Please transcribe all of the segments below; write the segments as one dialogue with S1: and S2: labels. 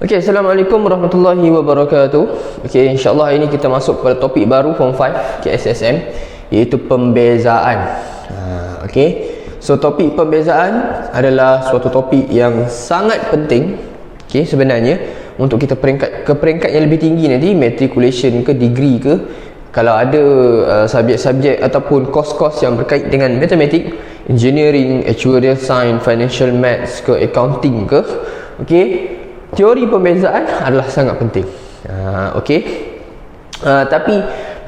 S1: Okay, Assalamualaikum warahmatullahi wabarakatuh. Okay, insyaAllah ini kita masuk pada topik baru Form 5 KSSM, iaitu pembezaan. Okay, so topik pembezaan adalah suatu topik yang sangat penting, okay, sebenarnya untuk kita ke peringkat yang lebih tinggi nanti, matriculation ke, degree ke, kalau ada subjek-subjek ataupun kos-kos yang berkait dengan matematik, engineering, actuarial science, financial maths ke, accounting ke, okay, teori pembezaan adalah sangat penting. Tapi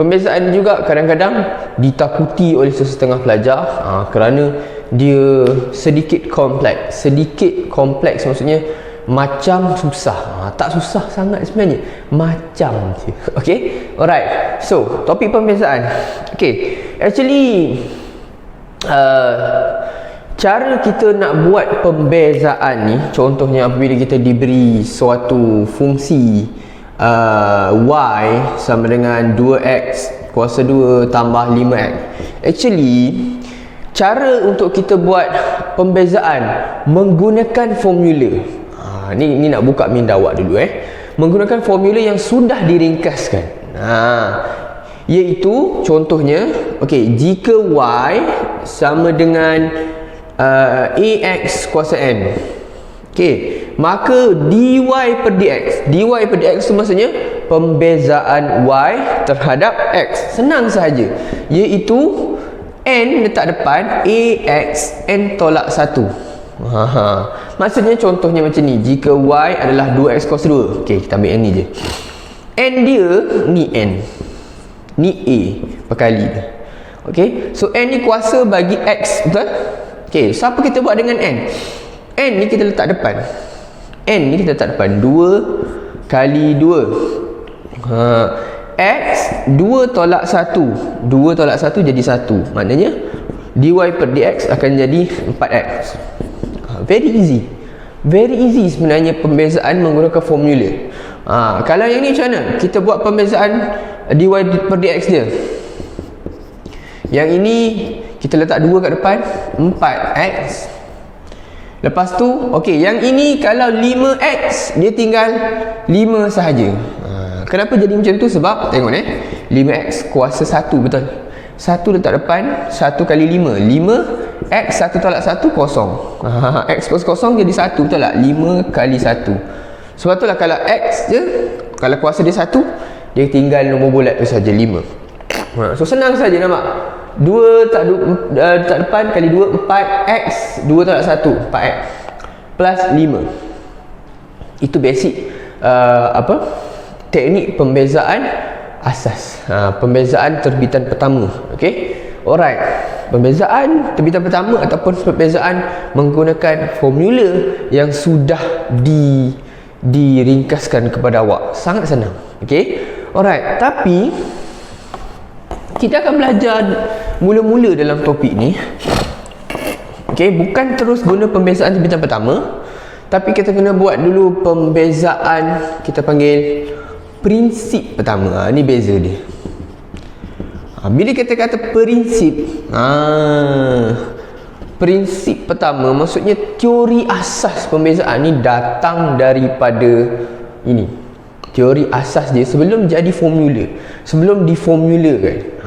S1: pembezaan juga kadang-kadang ditakuti oleh sesetengah pelajar kerana dia sedikit kompleks. Sedikit kompleks maksudnya macam susah. Tak susah sangat sebenarnya, macam je. Okay, alright. So topik pembezaan. Okay, actually cara kita nak buat pembezaan ni, contohnya apabila kita diberi suatu fungsi y sama dengan 2x kuasa 2 tambah 5x. Actually, cara untuk kita buat pembezaan menggunakan formula. Ni nak buka minda awak dulu menggunakan formula yang sudah diringkaskan. Iaitu contohnya, okey, jika y sama dengan ax kuasa n, okey, maka dy per dx. Dy per dx itu maksudnya pembezaan y terhadap x. Senang sahaja, iaitu n letak depan ax, n tolak 1. Maksudnya contohnya macam ni, jika y adalah 2x kuasa 2. Okey, kita ambil n ni je. N dia ni n, ni a berkali. Okey, so n ni kuasa bagi x, betul? Okey, so apa kita buat dengan n? N ni kita letak depan. N ni kita letak depan 2 kali 2. X 2 tolak 1. 2 tolak 1 jadi 1. Maknanya dy per dx akan jadi 4x. Very easy. Very easy sebenarnya pembezaan menggunakan formula. Kalau yang ni macam mana? Kita buat pembezaan dy per dx dia. Yang ini kita letak 2 kat depan, 4x. Lepas tu, okey, yang ini kalau 5x, dia tinggal 5 sahaja. Kenapa jadi macam tu? Sebab tengok 5x kuasa 1, betul? 1 letak depan, 1 kali 5. 5x 1 tolak 1 kosong. X kuasa kosong jadi 1, betul tak? 5 kali 1. Sebab itulah kalau x je, kalau kuasa dia 1, dia tinggal nombor bulat tu saja, 5. So senang saja nampak. 2 tak depan kali 2, 4x. 2 tolak 1, 4x plus 5. Itu basic teknik pembezaan asas, pembezaan terbitan pertama. Okey, alright. Pembezaan terbitan pertama ataupun pembezaan menggunakan formula yang sudah diringkaskan kepada awak, sangat senang. Okey, alright. Tapi kita akan belajar mula-mula dalam topik ni, okey, bukan terus guna pembezaan terbitan pertama, tapi kita kena buat dulu pembezaan kita panggil prinsip pertama. Ni beza dia. Bila kita kata prinsip, prinsip pertama maksudnya teori asas pembezaan ni datang daripada ini. Teori asas dia sebelum jadi formula, sebelum diformulakan.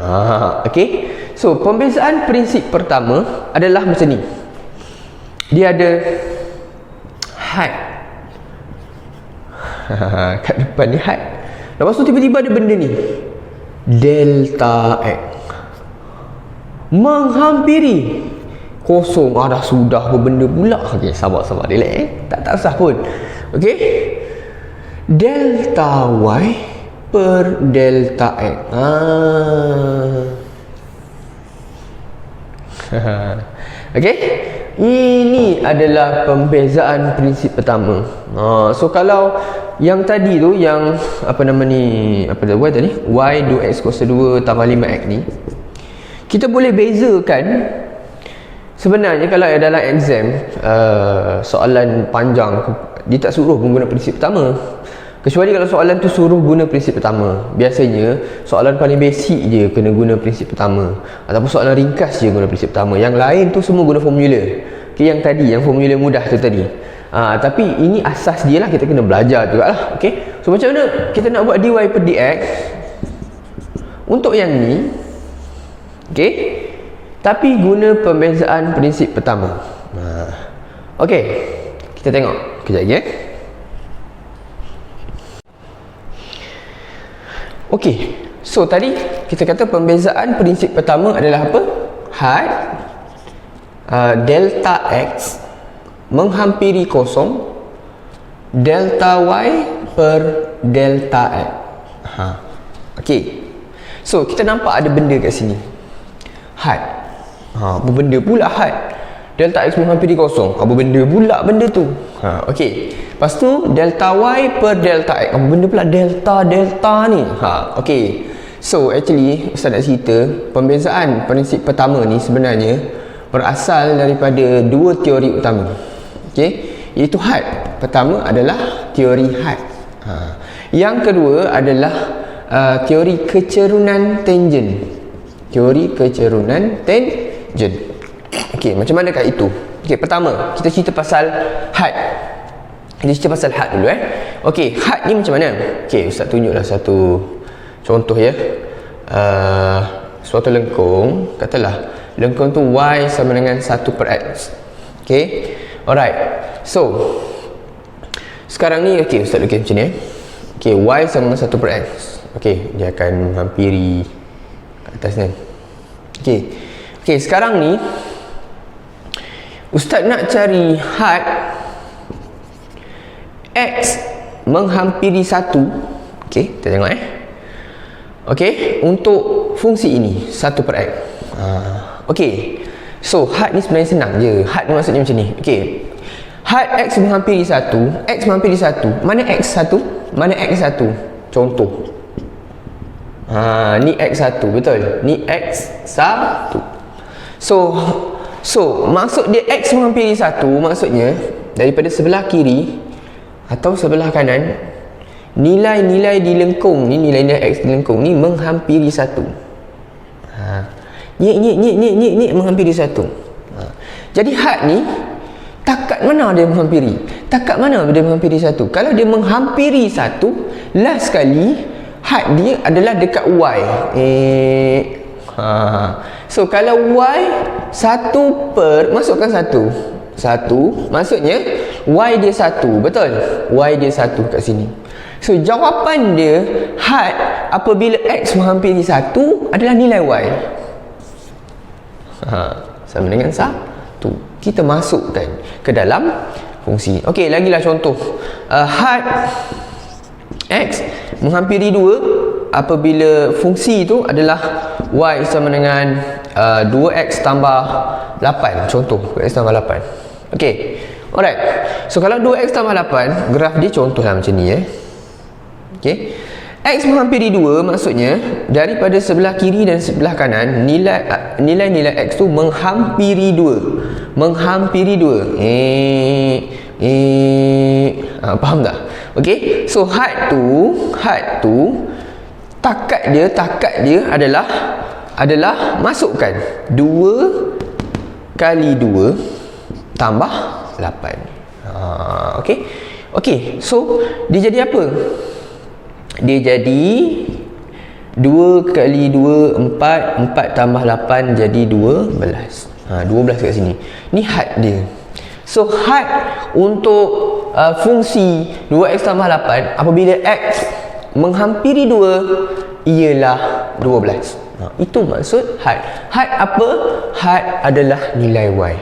S1: Okey. So, pembezaan prinsip pertama adalah macam ni. Dia ada had. Kat depan ni had. Lepas tu tiba-tiba ada benda ni, delta x menghampiri kosong. Dah sudah berbenda pula. Okey, sabar-sabar, relax. Tak usah pun. Okey, delta y per delta x. Okey, ini adalah pembezaan prinsip pertama. So kalau yang tadi tu, yang apa nama ni, apa dah buat tadi, y 2x kuasa 2 tambah 5x ni, kita boleh bezakan. Sebenarnya kalau dalam exam soalan panjang, dia tak suruh menggunakan prinsip pertama. Kecuali kalau soalan tu suruh guna prinsip pertama. Biasanya soalan paling basic je kena guna prinsip pertama, ataupun soalan ringkas je guna prinsip pertama. Yang lain tu semua guna formula. Okay, yang tadi, yang formula mudah tu tadi. Tapi ini asas dia lah, kita kena belajar juga lah. Okay, so macam mana kita nak buat dy per dx untuk yang ni? Okay, tapi guna pembezaan prinsip pertama. Okay, kita tengok kejap lagi. Okey, so tadi kita kata pembezaan prinsip pertama adalah apa? Had delta x menghampiri kosong, delta y per delta x. Okey, so kita nampak ada benda kat sini, had. Apa benda pula had? Delta x menghampiri kosong. Apa benda pula benda tu? Okey. Lepas tu delta y per delta x. Apa benda pula delta ni? Okey. So actually Ustaz nak cerita pembezaan prinsip pertama ni sebenarnya berasal daripada dua teori utama. Okey, iaitu had. Pertama adalah teori had. Yang kedua adalah teori kecerunan tangen. Teori kecerunan tangen. Okey, macam mana kat itu? Okey, pertama kita cerita pasal had. Kita cerita pasal had dulu Okey, had ni macam mana? Okey, Ustaz tunjuklah satu contoh ya. Suatu lengkung, katalah lengkung tu y sama dengan 1 per x. Okey. Alright. So sekarang ni okey, Ustaz lukis macam ni Okey, y sama dengan 1 per x. Okey, dia akan menghampiri kat atas ni. Okey. Okey, sekarang ni Ustaz nak cari had x menghampiri 1. Okey, kita tengok Okey, untuk fungsi ini 1 per x. Okey, so had ni sebenarnya senang je. Had ni maksudnya macam ni. Okey, had x menghampiri 1. X menghampiri 1. Mana x 1? Mana x 1? Contoh, ni x 1, betul? Ni x 1. So maksud dia x menghampiri 1, maksudnya daripada sebelah kiri atau sebelah kanan, nilai-nilai di lengkung ni, nilai-nilai x di lengkung ni menghampiri 1. Ni menghampiri 1. Jadi had ni takat mana dia menghampiri? Takat mana dia menghampiri 1? Kalau dia menghampiri 1, last sekali had dia adalah dekat y. So kalau y 1 per, masukkan 1, maksudnya y dia 1, betul? Y dia 1 kat sini. So jawapan dia had apabila x menghampiri 1 adalah nilai y. Sama dengan 1. Kita masukkan ke dalam fungsi. Okey, lagilah contoh. Had x menghampiri 2 apabila fungsi itu adalah y sama dengan 2x tambah 8. Contoh, 2x tambah 8. Okey, alright. So kalau 2x tambah 8, graf dia contohlah macam ni Okey, x menghampiri 2 maksudnya daripada sebelah kiri dan sebelah kanan, nilai x tu menghampiri 2. Menghampiri 2. Faham tak? Okey, so had tu takat dia adalah masukkan 2 kali 2 tambah 8. Okey, so dia jadi apa? Dia jadi 2 kali 2 4, 4 tambah 8 jadi 12. 12 kat sini. Ni had dia. So had untuk fungsi 2x tambah 8 apabila x menghampiri 2 ialah 12. Itu maksud had. Had apa? Had adalah nilai y.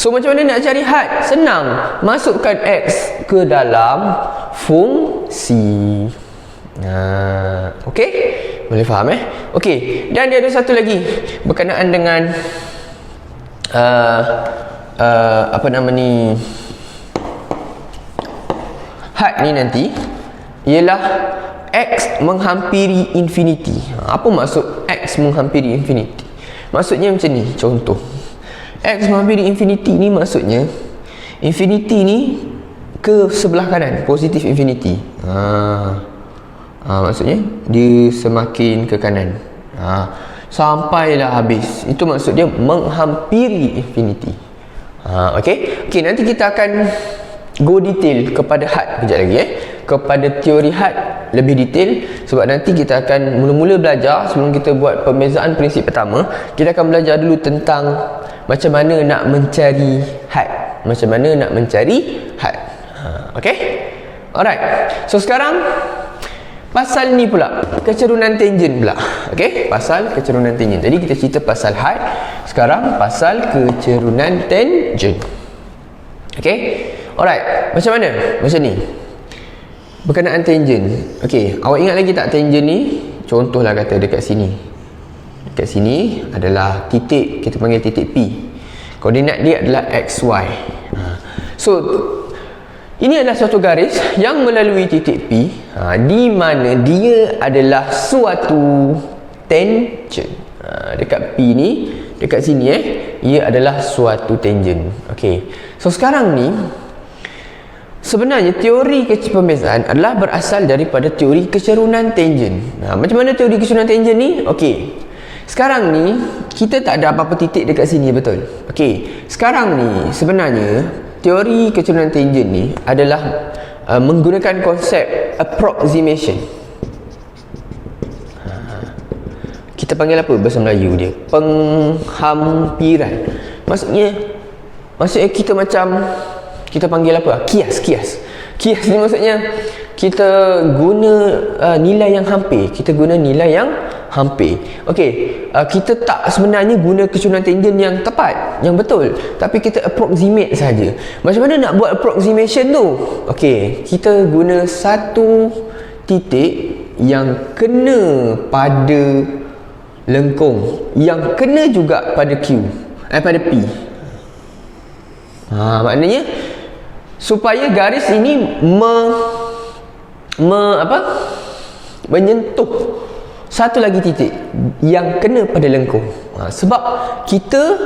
S1: So macam mana nak cari had? Senang. Masukkan x ke dalam fungsi. Okey? Boleh faham Okey, dan dia ada satu lagi berkenaan dengan apa nama ni, had ni nanti ialah x menghampiri infinity. Apa maksud x menghampiri infinity? Maksudnya macam ni, contoh x menghampiri infinity ni maksudnya infinity ni ke sebelah kanan, positif infinity. Maksudnya dia semakin ke kanan. Sampailah habis. Itu maksud dia menghampiri infinity. Okey, nanti kita akan go detail kepada had kejap lagi kepada teori had lebih detail, sebab nanti kita akan mula-mula belajar. Sebelum kita buat pembezaan prinsip pertama, kita akan belajar dulu tentang macam mana nak mencari had. Okey, alright. So sekarang pasal ni pula, kecerunan tangent pula. Okey, pasal kecerunan tangent. Tadi kita cerita pasal had, sekarang pasal kecerunan tangent. Okey, alright. Macam mana? Macam ni, berkenaan tangent. Okey, awak ingat lagi tak tangent ni? Contohlah kata dekat sini. Dekat sini adalah titik, kita panggil titik P. Koordinat dia adalah XY. So ini adalah suatu garis yang melalui titik P, di mana dia adalah suatu tangent. Dekat P ni, dekat sini ia adalah suatu tangent. Okey. So sekarang ni sebenarnya teori pembezaan adalah berasal daripada teori kecerunan tangent. Macam mana teori kecerunan tangent ni? Okey. Sekarang ni kita tak ada apa-apa titik dekat sini, betul? Okey. Sekarang ni sebenarnya teori kecerunan tangent ni adalah menggunakan konsep approximation. Kita panggil apa bahasa Melayu dia? Penghampiran. Maksudnya kita macam, kita panggil apa? Kias ni maksudnya kita guna nilai yang hampir. Okey, kita tak sebenarnya guna kecerunan tangent yang tepat, yang betul, tapi kita approximate saja. Macam mana nak buat approximation tu? Okey, kita guna satu titik yang kena pada lengkung, yang kena juga pada pada P. Maknanya supaya garis ini menyentuh satu lagi titik yang kena pada lengkung. Sebab kita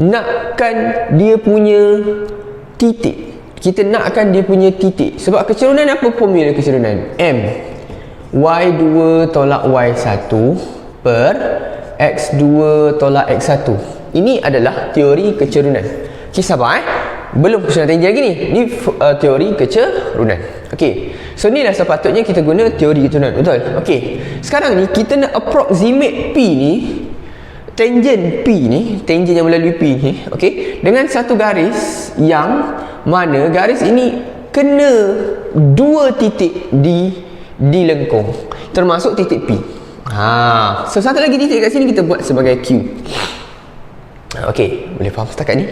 S1: nakkan dia punya titik. Sebab kecerunan apa formula kecerunan? M Y2 tolak Y1 per X2 tolak X1. Ini adalah teori kecerunan. Okey, sabar belum kecerunan tangent lagi ni. Ni teori kecerunan. Okey, so ni dah sepatutnya kita guna teori kecerunan, betul? Okey, sekarang ni kita nak approximate P ni, tangent P ni, tangent yang melalui P ni, okey, dengan satu garis yang mana garis ini kena dua titik di lengkung, termasuk titik P. So satu lagi titik kat sini kita buat sebagai Q. Okey, boleh faham setakat ni?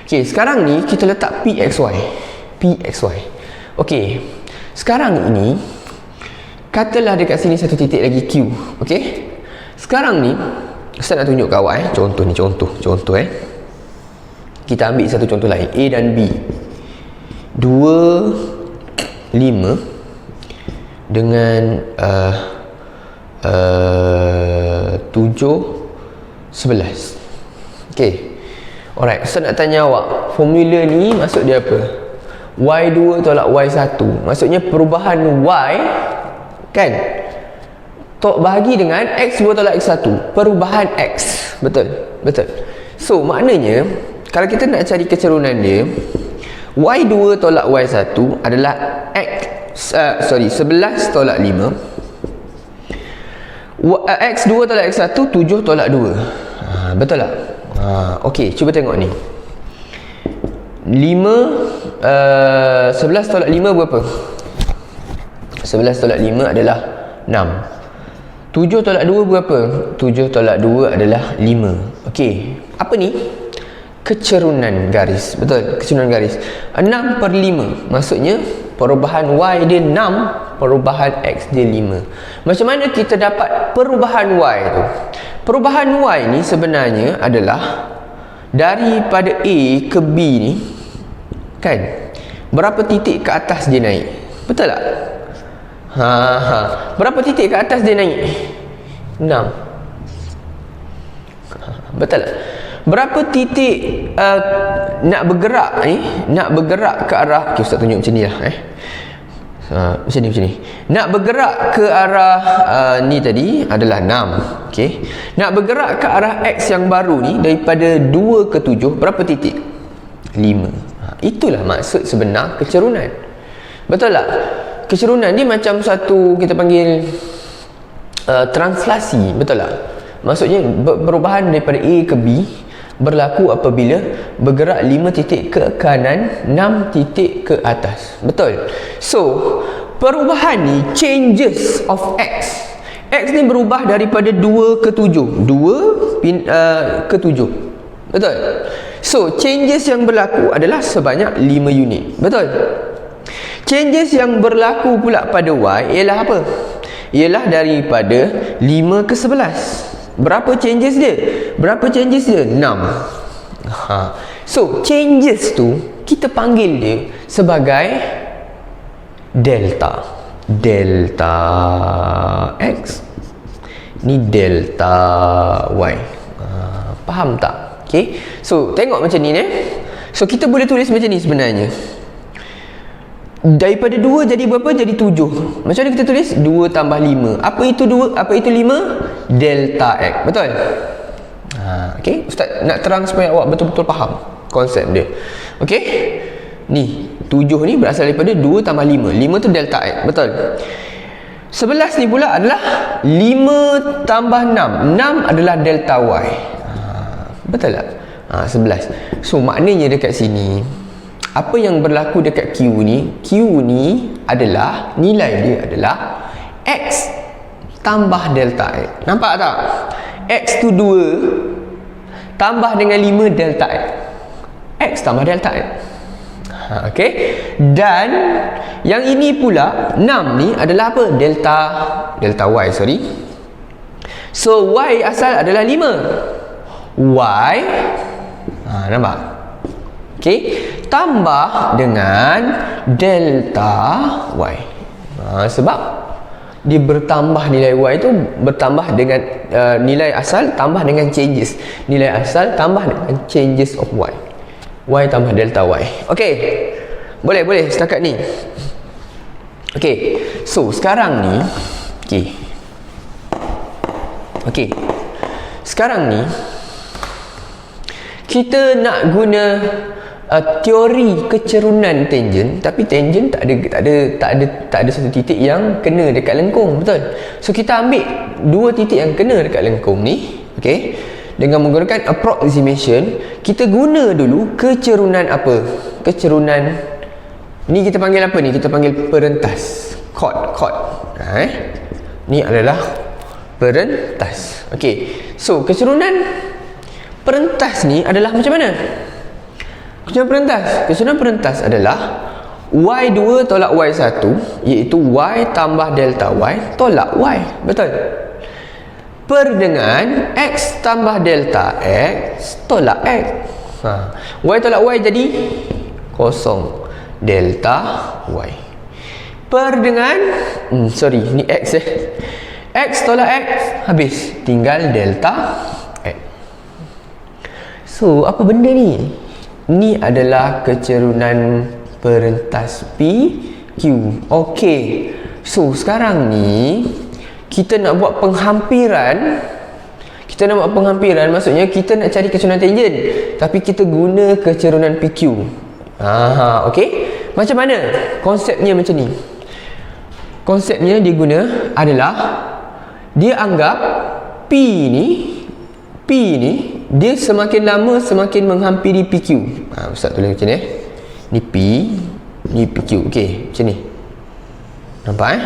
S1: Okey, sekarang ni kita letak PXY. Okey, sekarang ini katalah dekat sini satu titik lagi Q. Okey, sekarang ni Ustaz nak tunjuk kat awak contoh ni, contoh kita ambil satu contoh lain, A dan B. 2 5 dengan 7 11. Okey, alright, Ustaz nak tanya awak, formula ni maksud dia apa? Y2 tolak Y1, maksudnya perubahan Y kan bahagi dengan X2 tolak X1, perubahan X. Betul. So maknanya kalau kita nak cari kecerunan dia, Y2 tolak Y1 adalah 11 tolak 5, X2 tolak X1 7 tolak 2. Betul tak? Okey, cuba tengok ni. 11 tolak 5 berapa? 11 tolak 5 adalah 6. 7 tolak 2 berapa? 7 tolak 2 adalah 5. Okey, apa ni? Kecerunan garis. Betul, kecerunan garis. 6 per 5, maksudnya perubahan Y dia 6, perubahan X dia 5. Macam mana kita dapat perubahan Y tu? Perubahan Y ni sebenarnya adalah daripada A ke B ni kan, berapa titik ke atas dia naik? Betul tak? Berapa titik ke atas dia naik? 6. Betul tak? Berapa titik nak bergerak ni? Nak bergerak ke arah, okay, Ustaz tunjuk macam ni lah macam ni. Nak bergerak ke arah ni tadi adalah 6. Okey. Nak bergerak ke arah X yang baru ni daripada 2 ke 7, berapa titik? 5. Itulah maksud sebenar kecerunan. Betul tak? Kecerunan ni macam satu kita panggil translasi, betul tak? Maksudnya perubahan daripada A ke B berlaku apabila bergerak 5 titik ke kanan, 6 titik ke atas. Betul? So, perubahan ni changes of X. X ni berubah daripada 2 ke 7. 2 ke 7. Betul? So, changes yang berlaku adalah sebanyak 5 unit. Betul? Changes yang berlaku pula pada Y ialah apa? Ialah daripada 5 ke 11. Berapa changes dia? 6. So, changes tu kita panggil dia sebagai delta. Delta X. Ni delta Y. Faham tak? Okay. So, tengok macam ni So, kita boleh tulis macam ni sebenarnya. Daripada 2 jadi berapa? Jadi 7. Macam mana kita tulis? 2 tambah 5. Apa itu 2? Apa itu 5? Delta X. Betul? Okay. Ustaz nak terang supaya awak betul-betul faham konsep dia. Okay. Ni 7 ni berasal daripada 2 tambah 5. 5 tu delta X. Betul? 11 ni pula adalah 5 tambah 6. 6 adalah delta Y. Betul tak? 11. So, maknanya dekat sini, apa yang berlaku dekat Q ni? Q ni adalah, nilai dia adalah X tambah delta X. Nampak tak? X tu 2 tambah dengan 5 delta X. X tambah delta X. Okay. Dan yang ini pula 6 ni adalah apa? Delta Y, sorry. So Y asal adalah 5. Y nampak? Okay. Tambah dengan delta Y. Sebab dia bertambah, nilai Y itu bertambah dengan nilai asal tambah dengan changes. Nilai asal tambah dengan changes of Y. Y tambah delta Y. Okey. Boleh setakat ni. Okey. So, sekarang ni Okey. Sekarang ni kita nak guna teori kecerunan tangen, tapi tangen tak ada satu titik yang kena dekat lengkung, betul? So kita ambil 2 titik yang kena dekat lengkung ni, okey. Dengan menggunakan approximation, kita guna dulu kecerunan apa? Kecerunan ni kita panggil apa ni? Kita panggil perentas. Chord. Ni adalah perentas. Okey. So kecerunan perentas ni adalah macam mana? Kecerunan perentas adalah Y2 tolak Y1, iaitu Y tambah delta Y tolak Y. Betul? Per dengan X tambah delta X tolak X. Y tolak Y jadi kosong. Delta Y. Per dengan ni X X tolak X habis. Tinggal delta X. So, apa benda ni? Ni adalah kecerunan perentas PQ. Okey. So, sekarang ni kita nak buat penghampiran. Maksudnya kita nak cari kecerunan tangen, tapi kita guna kecerunan PQ. Okey. Macam mana? Konsepnya macam ni. Konsepnya dia guna adalah, dia anggap P ni dia semakin lama semakin menghampiri PQ. Ustaz tulis macam ni. Ni P, ni PQ. Okey, macam ni. Nampak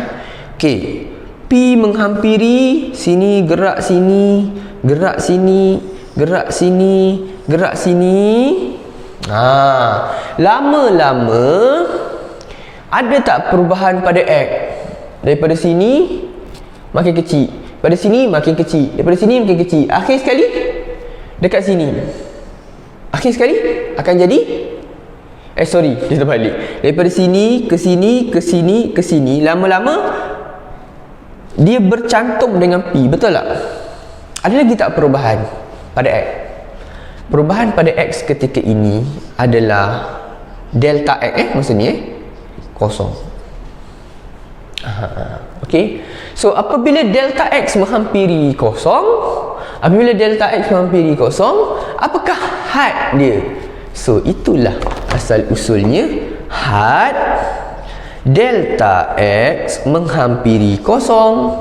S1: Okey. P menghampiri sini, gerak sini, gerak sini, gerak sini, gerak sini. Lama-lama ada tak perubahan pada X? Daripada sini makin kecil, pada sini makin kecil, daripada sini makin kecil. Akhir sekali dekat sini. Akhir sekali akan jadi dia terbalik. Daripada sini ke sini, ke sini, ke sini, lama-lama dia bercantum dengan P. Betul tak? Ada lagi tak perubahan pada X? Perubahan pada X ketika ini adalah delta X maksudnya kosong. Okey. So apabila delta X menghampiri kosong, apakah had dia? So itulah asal usulnya, had delta X menghampiri kosong.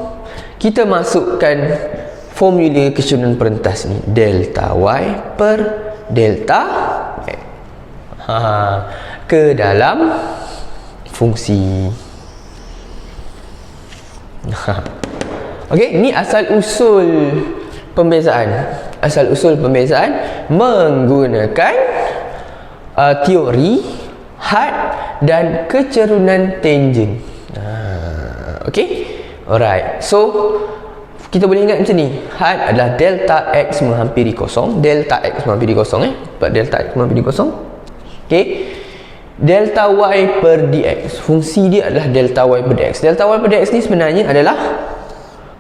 S1: Kita masukkan formula kecenderungan perentas ni, delta Y per delta X ke dalam fungsi. Okey, ni asal usul pembezaan. Menggunakan teori had dan kecerunan tangent. Okey. Alright. So kita boleh ingat macam ni. Had adalah delta X menghampiri kosong. Sebab delta X menghampiri kosong. Okey. Delta Y per dx. Fungsi dia adalah delta Y per dx. Delta Y per dx ni sebenarnya adalah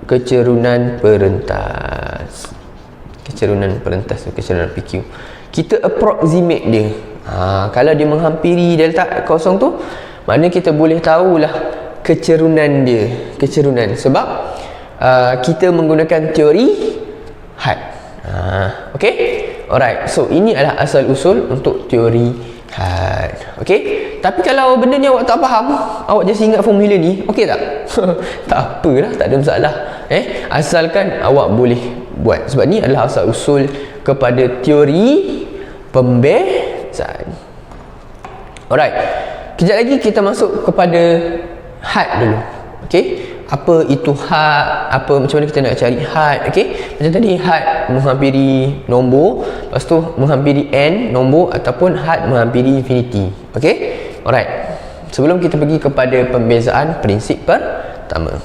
S1: kecerunan perentas. Kecerunan PQ. Kita approximate dia. Kalau dia menghampiri delta kosong tu, maknanya kita boleh tahulah kecerunan dia. Sebab kita menggunakan teori had. Okey. Alright. So ini adalah asal usul untuk teori had. Okey. Tapi kalau benda ni awak tak faham, awak just ingat formula ni, okey tak? Tak apalah, tak ada masalah. Asalkan awak boleh buat. Sebab ni adalah asal usul kepada teori pembezaan. Alright. Kejap lagi kita masuk kepada had dulu. Okey. Apa itu had? Macam mana kita nak cari had? Okey. Macam tadi had menghampiri nombor, lepas tu menghampiri n nombor, ataupun had menghampiri infinity. Okey. Alright. Sebelum kita pergi kepada pembezaan prinsip pertama.